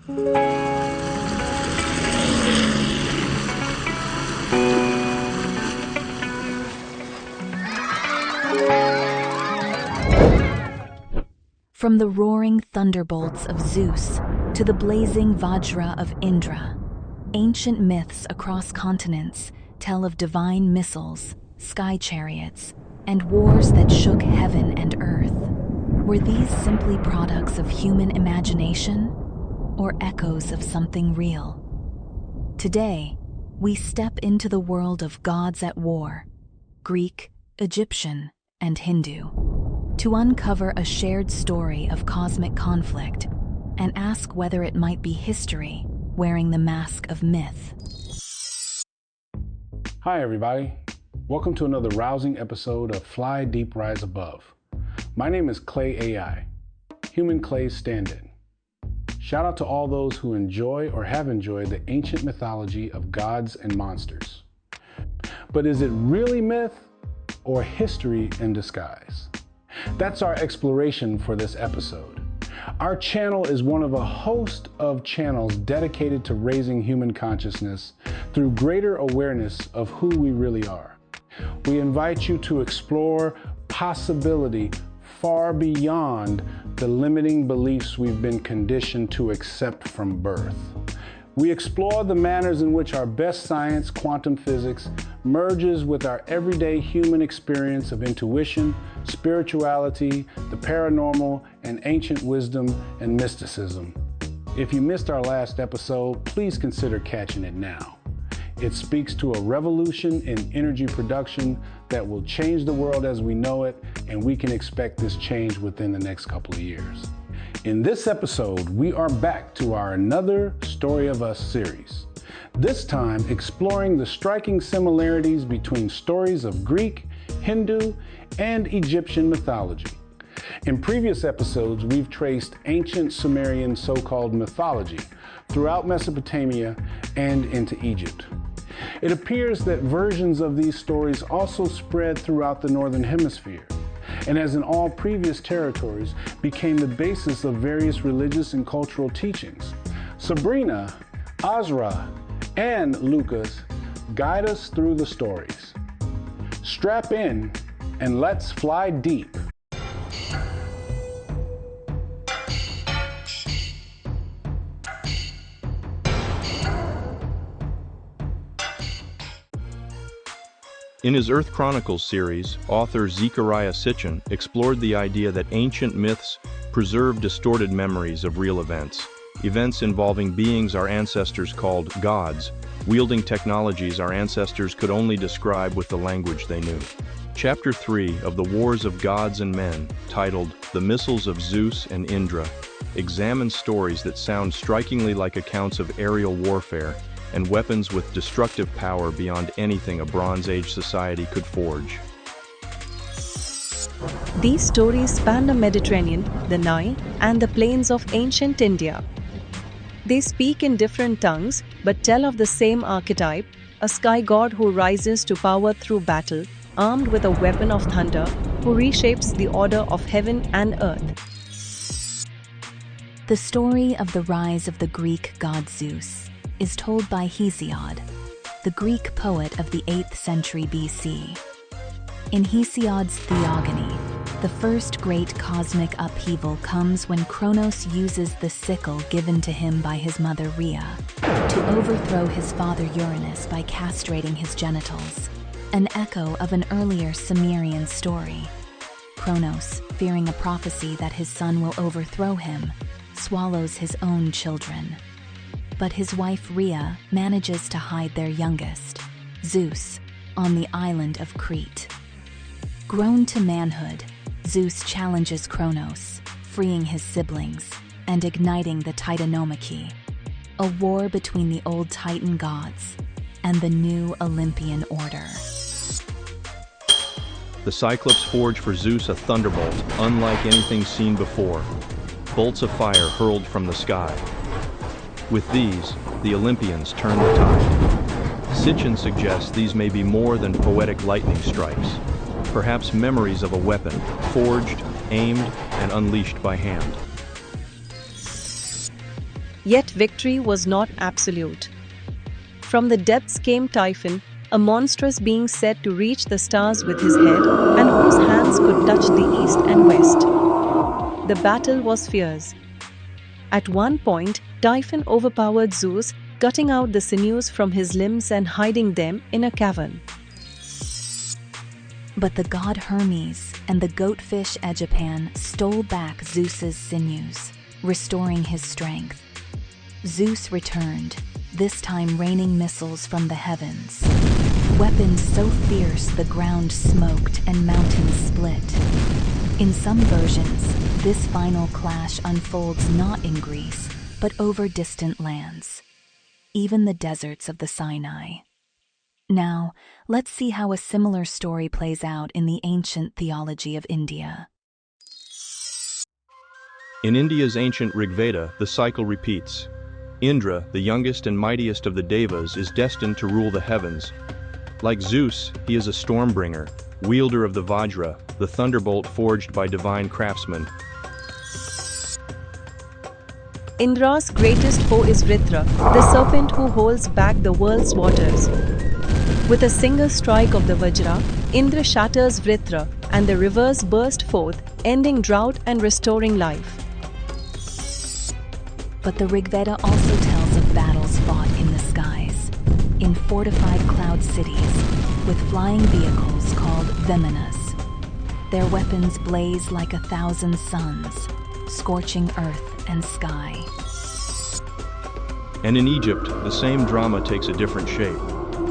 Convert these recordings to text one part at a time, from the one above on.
From the roaring thunderbolts of Zeus to the blazing Vajra of Indra, ancient myths across continents tell of divine missiles, sky chariots, and wars that shook heaven and earth. Were these simply products of human imagination or echoes of something real? Today, we step into the world of gods at war, Greek, Egyptian, and Hindu, to uncover a shared story of cosmic conflict and ask whether it might be history wearing the mask of myth. Hi everybody, welcome to another rousing episode of Fly Deep Rise Above. My name is Clay AI, Human Clay's stand-in. Shout out to all those who enjoy or have enjoyed the ancient mythology of gods and monsters. But is it really myth or history in disguise? That's our exploration for this episode. Our channel is one of a host of channels dedicated to raising human consciousness through greater awareness of who we really are. We invite you to explore possibility far beyond the limiting beliefs we've been conditioned to accept from birth. We explore the manners in which our best science, quantum physics, merges with our everyday human experience of intuition, spirituality, the paranormal, and ancient wisdom and mysticism. If you missed our last episode, please consider catching it now. It speaks to a revolution in energy production that will change the world as we know it, and we can expect this change within the next couple of years. In this episode, we are back to our Another Story of Us series. This time exploring the striking similarities between stories of Greek, Hindu, and Egyptian mythology. In previous episodes, we've traced ancient Sumerian so-called mythology throughout Mesopotamia and into Egypt. It appears that versions of these stories also spread throughout the Northern Hemisphere, and as in all previous territories, became the basis of various religious and cultural teachings. Sabrina, Azra, and Lucas guide us through the stories. Strap in and let's fly deep. In his Earth Chronicles series, author Zecharia Sitchin explored the idea that ancient myths preserve distorted memories of real events involving beings our ancestors called gods, wielding technologies our ancestors could only describe with the language they knew. Chapter 3 of The Wars of Gods and Men, titled The Missiles of Zeus and Indra, examines stories that sound strikingly like accounts of aerial warfare and weapons with destructive power beyond anything a Bronze Age society could forge. These stories span the Mediterranean, the Nile, and the plains of ancient India. They speak in different tongues but tell of the same archetype, a sky god who rises to power through battle, armed with a weapon of thunder, who reshapes the order of heaven and earth. The story of the rise of the Greek god Zeus is told by Hesiod, the Greek poet of the 8th century BC. In Hesiod's Theogony, the first great cosmic upheaval comes when Kronos uses the sickle given to him by his mother Rhea to overthrow his father Uranus by castrating his genitals, an echo of an earlier Sumerian story. Kronos, fearing a prophecy that his son will overthrow him, swallows his own children. But his wife Rhea manages to hide their youngest, Zeus, on the island of Crete. Grown to manhood, Zeus challenges Kronos, freeing his siblings and igniting the Titanomachy, a war between the old Titan gods and the new Olympian order. The Cyclops forge for Zeus a thunderbolt unlike anything seen before, bolts of fire hurled from the sky. With these, the Olympians turn the tide. Sitchin suggests these may be more than poetic lightning strikes, perhaps memories of a weapon, forged, aimed, and unleashed by hand. Yet victory was not absolute. From the depths came Typhon, a monstrous being said to reach the stars with his head and whose hands could touch the east and west. The battle was fierce. At one point, Typhon overpowered Zeus, cutting out the sinews from his limbs and hiding them in a cavern. But the god Hermes and the goatfish Egipan stole back Zeus's sinews, restoring his strength. Zeus returned, this time raining missiles from the heavens. Weapons so fierce the ground smoked and mountains split. In some versions, this final clash unfolds not in Greece, but over distant lands, even the deserts of the Sinai. Now, let's see how a similar story plays out in the ancient theology of India. In India's ancient Rig Veda, the cycle repeats. Indra, the youngest and mightiest of the Devas, is destined to rule the heavens. Like Zeus, he is a stormbringer, wielder of the Vajra, the thunderbolt forged by divine craftsmen. Indra's greatest foe is Vritra, the serpent who holds back the world's waters. With a single strike of the Vajra, Indra shatters Vritra and the rivers burst forth, ending drought and restoring life. But the Rig Veda also tells of battles fought in the skies, in fortified cloud cities, with flying vehicles called Vimanas. Their weapons blaze like 1,000 suns, scorching earth and sky. And in Egypt, the same drama takes a different shape.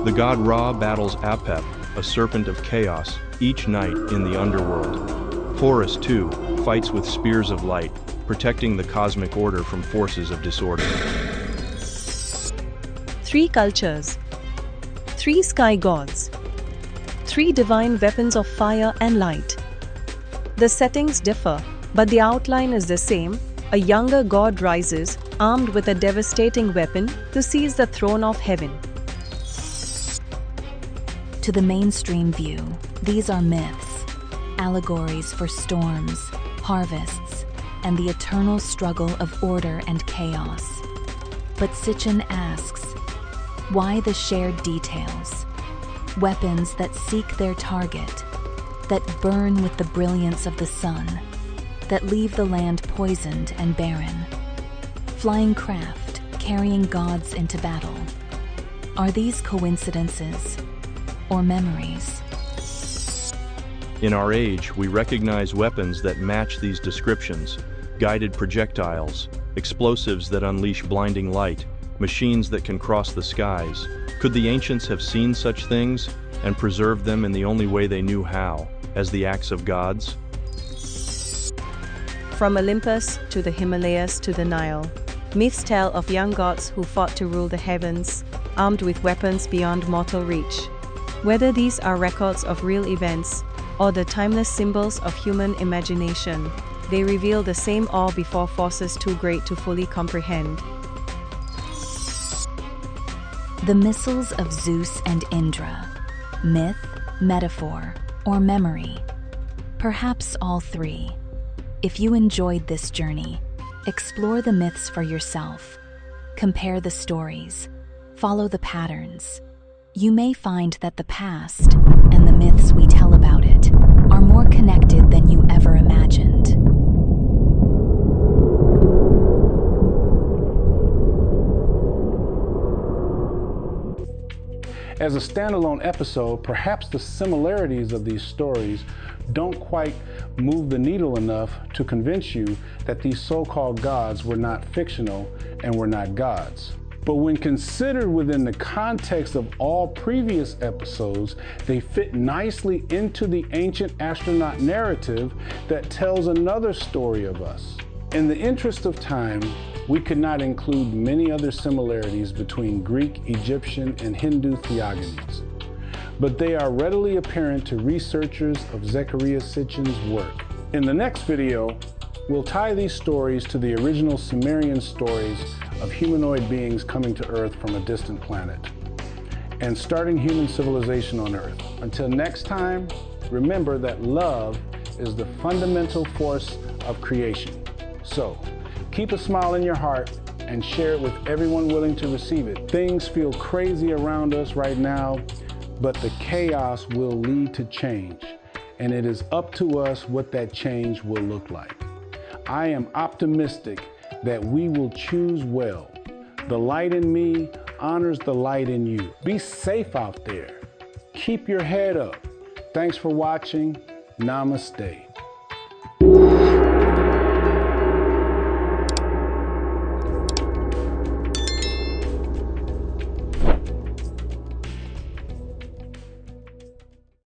The god Ra battles Apep, a serpent of chaos, each night in the underworld. Horus, too, fights with spears of light, protecting the cosmic order from forces of disorder. 3 cultures, 3 sky gods, 3 divine weapons of fire and light. The settings differ, but the outline is the same. A younger god rises, armed with a devastating weapon, to seize the throne of heaven. To the mainstream view, these are myths, allegories for storms, harvests, and the eternal struggle of order and chaos. But Sitchin asks, why the shared details? Weapons that seek their target, that burn with the brilliance of the sun, that leave the land poisoned and barren. Flying craft carrying gods into battle. Are these coincidences or memories? In our age, we recognize weapons that match these descriptions: guided projectiles, explosives that unleash blinding light, machines that can cross the skies. Could the ancients have seen such things and preserved them in the only way they knew how, as the acts of gods? From Olympus to the Himalayas to the Nile, myths tell of young gods who fought to rule the heavens, armed with weapons beyond mortal reach. Whether these are records of real events or the timeless symbols of human imagination, they reveal the same awe before forces too great to fully comprehend. The missiles of Zeus and Indra. Myth, metaphor, or memory? Perhaps all 3. If you enjoyed this journey, explore the myths for yourself. Compare the stories. Follow the patterns. You may find that the past, and the myths we tell about it, are more connected than you ever imagined. As a standalone episode, perhaps the similarities of these stories don't quite move the needle enough to convince you that these so-called gods were not fictional and were not gods. But when considered within the context of all previous episodes, they fit nicely into the ancient astronaut narrative that tells another story of us. In the interest of time, we could not include many other similarities between Greek, Egyptian, and Hindu theogonies, but they are readily apparent to researchers of Zecharia Sitchin's work. In the next video, we'll tie these stories to the original Sumerian stories of humanoid beings coming to Earth from a distant planet and starting human civilization on Earth. Until next time, remember that love is the fundamental force of creation. So, keep a smile in your heart and share it with everyone willing to receive it. Things feel crazy around us right now, but the chaos will lead to change, and it is up to us what that change will look like. I am optimistic that we will choose well. The light in me honors the light in you. Be safe out there. Keep your head up. Thanks for watching. Namaste.